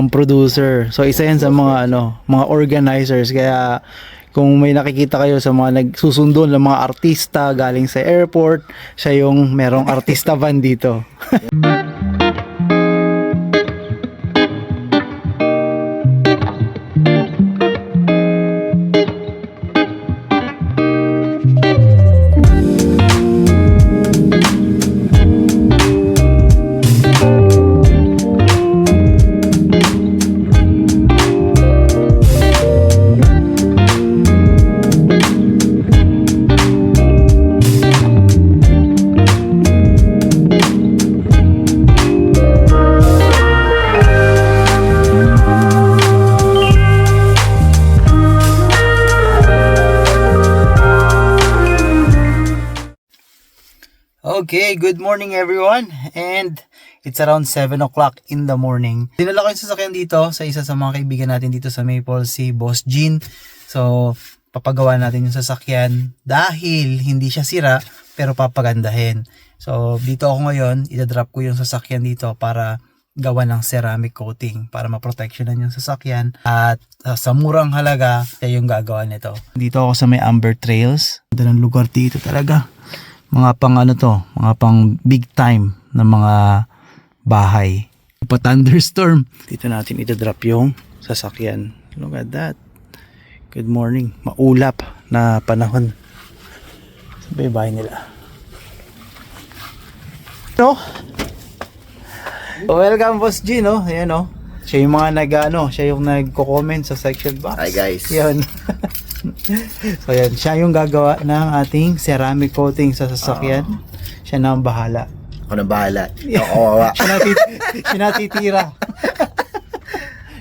Ang producer. So isa yan sa mga mga organizers. Kaya kung may nakikita kayo sa mga nagsusundo ng mga artista galing sa airport, siya yung merong artista van dito. Okay, good morning everyone, and it's around 7 o'clock in the morning. Dinala ko yung sasakyan dito sa isa sa mga kaibigan natin dito sa Maple, si Boss Jean. So, papagawa natin yung sasakyan dahil hindi siya sira, pero papagandahin. So, dito ako ngayon, idadrop ko yung sasakyan dito para gawa ng ceramic coating para ma-protectionan yung sasakyan, at sa murang halaga, siya yung gagawa nito. Dito ako sa may Amber Trails. Ganda ng lugar dito talaga. Mga pang mga pang big time na mga bahay. Pa thunderstorm. Dito natin ita-drop yung sasakyan. Look at that. Good morning. Maulap na panahon. Sabi bahay nila. No? Welcome Boss G, no? Ayan, no? Siya yung mga siya yung nagko-comment sa section box. Hi guys. Yan. So yan, siya yung gagawa ng ating ceramic coating sa sasakyan. Siya na ang bahala. Ako na bahala. Kawawa. Siya natitira.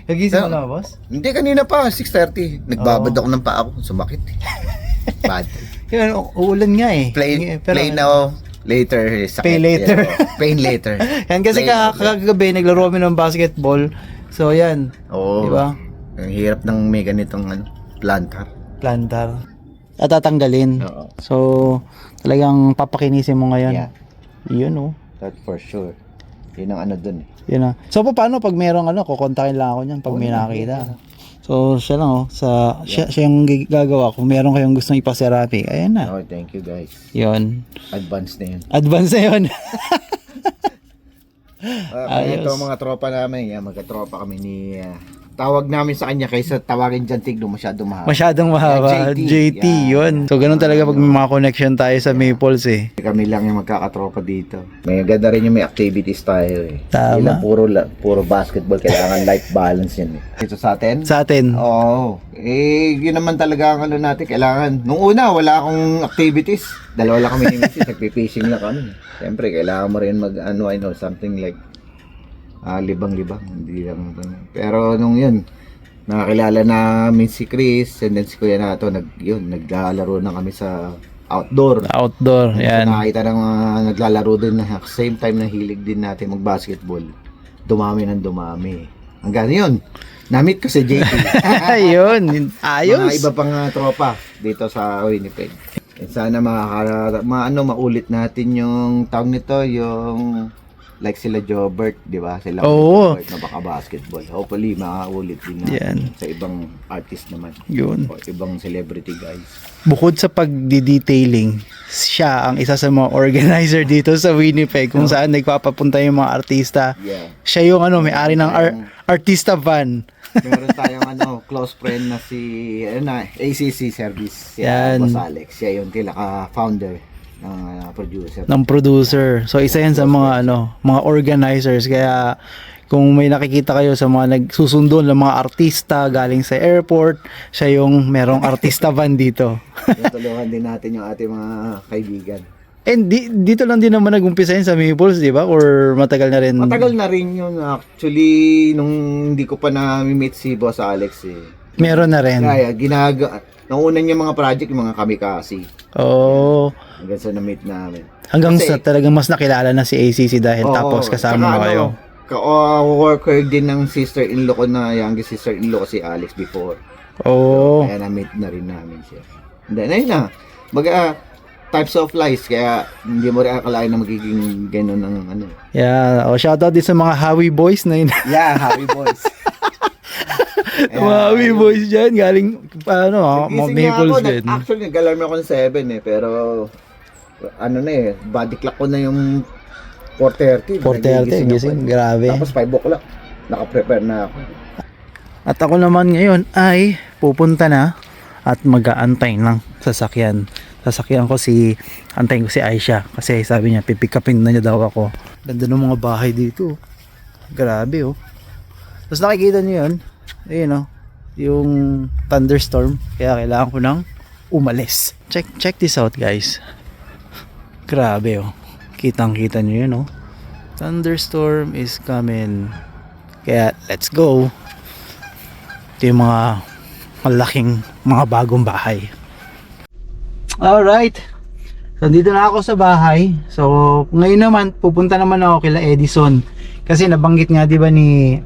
Kagising mo na, boss? Hindi, kanina pa, 6:30. Nagbabad ako ng paa ko. Sumakit. Bad. Yan, uulan nga eh. Play now, later. Sakit. Pay later. Pain later. Yan kasi kagabi, naglaro kami ng basketball. So yan. Oo. Diba? Ang hirap ng may ganitong plantar. At tatanggalin. Oo. So, talagang papakinisin mo ngayon. Yeah. Yun, oh. That for sure. Yun ang dun eh. Yun na. So, paano pag merong kukontakin lang ako niyan pag may nakita. So, siya lang, oh. Siya yung gagawa. Kung meron kayong gustong ipaserapi, ayan na. Oh, thank you guys. Yun. Advance na yun. Advance na yun. Ito mga tropa namin. Magka-tropa kami ni... tawag namin sa kanya kaysa tawagin dyan Tigno, masyadong mahaba. Masyadong mahaba. JT, yun. So, ganun talaga pag may mga connection tayo sa Maples eh. Kami lang yung magkakatropa dito. May ganda rin yung may activities tayo eh. Tama. Hindi lang puro basketball, kailangan life balance yan eh. Dito sa atin? Sa atin. Oo. Yun naman talaga ang natin, kailangan. Nung una, wala akong activities. Dalawa lang kami ni Mrs. Nagpipishing lang kami. Siyempre, kailangan mo rin something like libang-libang, hindi lang. Pero nung yun, nakakilala namin si Chris and then si Kuya Nato, naglalaro na kami sa outdoor. Yan. Nakakita ng naglalaro din na same time na hilig din natin mag-basketball. Dumami ng dumami. Hanggang yun, na-meet ko si JT. Ayun, ayos. Mga iba pang tropa dito sa Winnipeg. Sana maulit natin yung tawag nito, yung like sila Jobert, di ba? Sila Jobert na baka basketball. Hopefully, makaulit din natin sa ibang artist naman. Yun. O ibang celebrity guys. Bukod sa pag-detailing, siya ang isa sa mga organizer dito sa Winnipeg kung saan nagpapapunta yung mga artista. Yeah. Siya yung may-ari ng artista van. Meron tayong close friend na si ACC Service. Si Boss Alex. Siya yung founder ng producer. So isa yan sa mga mga organizers. Kaya kung may nakikita kayo sa mga nagsusundo ng mga artista galing sa airport, siya yung merong artista van dito. Tulungan din natin yung ating mga kaibigan. And dito lang din naman nag-umpisa yun sa Maples, di ba? Or matagal na rin? Matagal na rin yun. Actually, nung hindi ko pa na-meet si Boss Alex eh. Meron na rin? Kaya, nung una niya mga project, yung mga kamikasi. Oo. Hanggang sa na-meet namin. Hanggang sa talagang mas nakilala na si ACC dahil tapos kasama mo kayo. Worker din ng sister-in-law ko na youngest sister-in-law ko si Alex before. Oo. Kaya na-meet na rin namin siya. And then, ayun na. Types of lies, kaya hindi mo rin akalain na magiging gano'n ng Yeah, shoutout din sa mga Howie Boys na yun. Yeah, Howie Boys. Mga boys dyan, galing, paano, Nagising nga Maples ako, din. actually nag-alarm ako ng 7 eh, pero ano na eh, body clock ko na yung 4:30. 4:30, gising, grabe. Tapos 5 o'clock, naka-prepare na ako. At ako naman ngayon ay pupunta na at mag-aantay ng sasakyan. Sasakyan ko antayin ko si Aisha kasi sabi niya pipick upin na niya daw ako. Ganda ng mga bahay dito. Grabe oh. Tapos nakikita niyo yun, ayun oh, yung thunderstorm, kaya kailangan ko nang umalis. Check this out guys. Grabe oh. Kitang-kita niyo yun oh. Thunderstorm is coming. Kaya let's go. Ito yung mga malaking mga bagong bahay. Alright. So dito na ako sa bahay. So ngayon naman pupunta naman ako kila Edison. Kasi nabanggit nga 'di ba ni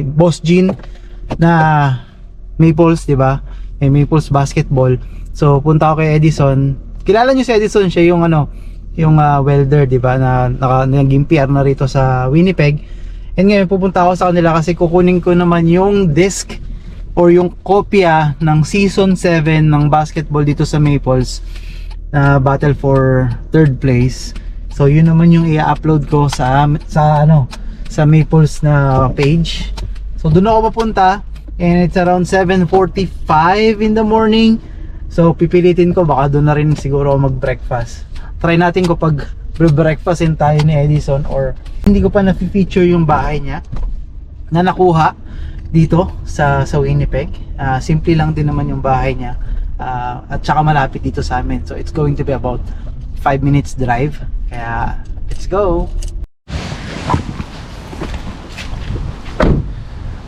Boss Jean na Maples, 'di ba? Maples basketball. So punta ako kay Edison. Kilala niyo si Edison, siya yung yung welder, 'di ba? Na naging PR na rito sa Winnipeg. And ngayon pupunta ako sa kanila kasi kukunin ko naman yung disc or yung kopya ng season 7 ng basketball dito sa Maples, battle for 3rd place. So yun naman yung i-upload ko sa Maples na page. So doon ako papunta and it's around 7:45 in the morning. So pipilitin ko, baka doon na rin siguro ako mag-breakfast. Try natin ko pag breakfastin tayo ni Edison, or hindi ko pa na-feature yung bahay niya na nakuha dito sa Winnipeg. Simple lang din naman yung bahay niya, at saka malapit dito sa amin. So it's going to be about 5 minutes drive. Kaya let's go.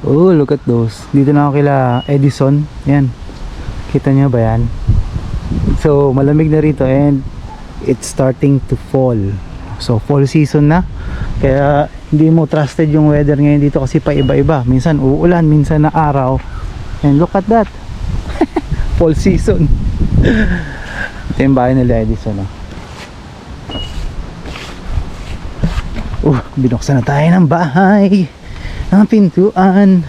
Oh, look at those. Dito na ako kila Edison. Yan. Kita nyo ba yan? So malamig na rito and it's starting to fall. So fall season na. Kaya hindi mo trusted yung weather ngayon dito kasi paiba-iba. Minsan uulan, minsan na araw. And look at that. Fall season. Ito yung bahay nila Edison. Binuksan na tayo ng bahay. Ang pintuan.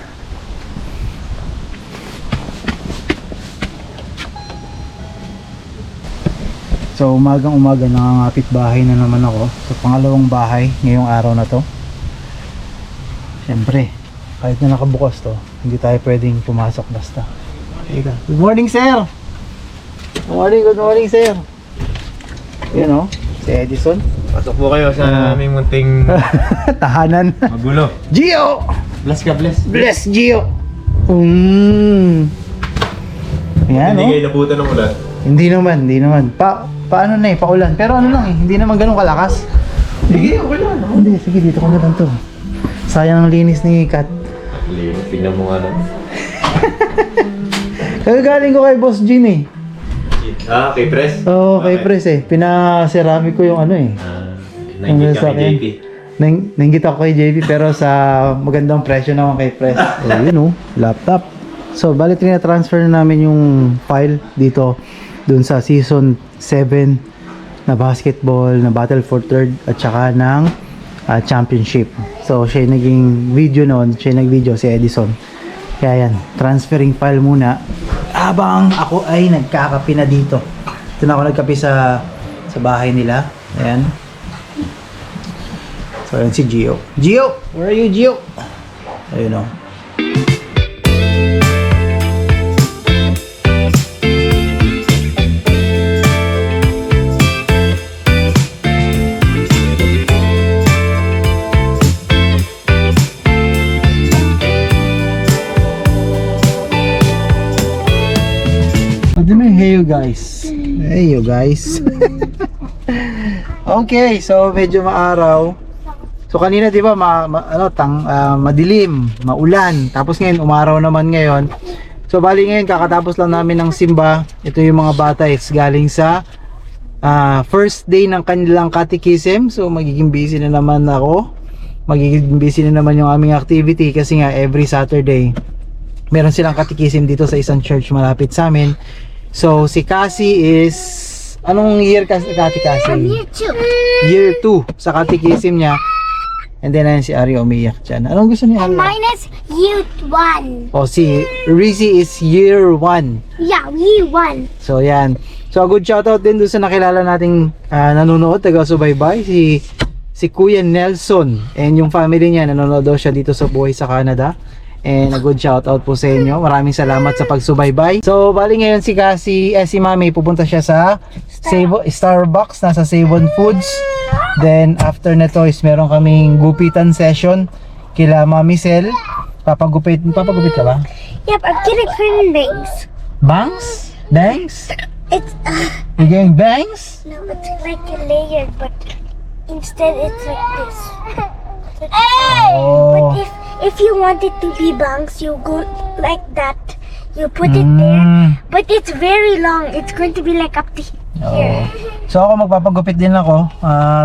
So umagang-umaga nangangapit bahay na naman ako sa pangalawang bahay ngayong araw na to. Siyempre, kahit na nakabukas to, hindi tayo pwedeng pumasok basta. Good morning, sir! Good morning, sir! Yan o, si Edison. Pasok po kayo sa aming munting Tahanan. magulo. Gio! Bless ka, bless. Bless, Gio! Yan o. Hindi kayo nabutan ng ulan. Hindi naman. Paano na paulan. Pero ano lang hindi naman ganun kalakas. Sige, okay lang. No? Hindi, sige, dito ko na lang to. Sayang ang linis ni Kat. Tingnan mo nga lang. Kagagaling ko kay Boss Jean eh. Kay Pres? Oo, kay Pres eh. Pinaserami ko yung Nainggit ka kay JP. Nainggit ako kay JP pero sa magandang presyo naman kay Pres. Yun laptop. So, bali transfer na namin yung file dito dun sa season 7 na basketball, na battle for 3rd at saka ng championship. So, siya yung naging video noon. Siya yung nag-video, si Edison. Kaya yan, transferring file muna habang ako ay nagkakape na dito. Ito na ako nagkape sa bahay nila. Ayan. So, ayan si Gio. Gio! Where are you, Gio? Ayun o. Hey you guys. Okay, so medyo maaraw. So kanina 'di ba madilim, maulan. Tapos ngayon umaraw naman ngayon. So bali ngayon kakatapos lang namin ng simba. Ito yung mga bata galing sa first day ng kanilang catechism. So magiging busy na naman ako. Magiging busy na naman yung aming activity kasi nga every Saturday meron silang catechism dito sa isang church malapit sa amin. So, si Cassie is... Anong year ka, Cassie? Year 2. Year 2 sa catechism niya. And then ayan si Ari umiyak dyan. Anong gusto ni Ari? Mine is year 1. O si Rizzy is year 1. Yeah, year 1. So yan. So a good shoutout din doon sa nakilala nating nanonood, taga-subaybay, si Kuya Nelson. And yung family niya, nanonood daw siya dito sa buhay sa Canada. And a good shoutout po sa inyo. Maraming salamat sa pagsubaybay. So bali ngayon si Mami, pupunta siya sa Starbucks, nasa Savon Foods. Then after nito is meron kaming gupitan session kila Mami Sel. Papagupit ka ba? Yep, I'm getting pretty bangs. Bangs? Bangs? It's You getting bangs? no, it's like a layered, but instead it's like this. Hey! Oh. But if you want it to be bangs, you go like that. You put it there, but it's very long. It's going to be like up to here. So ako magpapagupit din ako.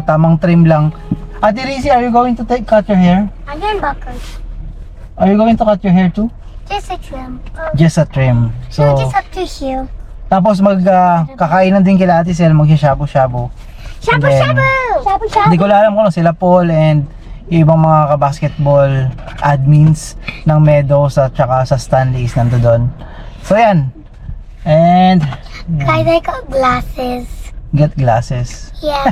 Tamang trim lang. Ate Rizzy, are you going to cut your hair? Again, buckles. Are you going to cut your hair too? Just a trim. Just a trim. So, No, just up to here. tapos kakainan din kila Ate Sel, mag-shabu-shabu. Shabu Then, shabu! Shabu shabu! Hindi ko alam kung sila Paul and yung ibang mga ka-basketball admins ng Meadows at saka sa Stanley's nando doon. So yan. And Guys, I got glasses. get glasses. Yeah.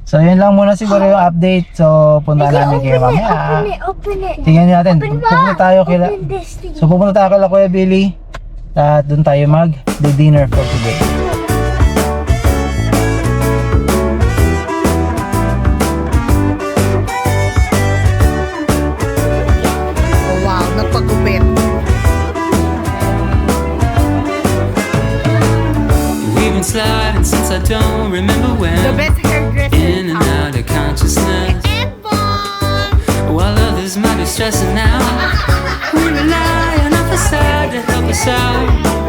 So yun lang muna siguro yung update. So punta namin kayo mamaya. Open it. Tingnan natin. Open Pupunta tayo kila Open this thing. So pupunta tayo kila Kuya Billy. At doon tayo mag-dinner for today. Wow, nagpagupit. We've been sliding since I don't remember when. The best hairdresser. In and out of consciousness. While others might be stressing out, we rely on our facade to help us out.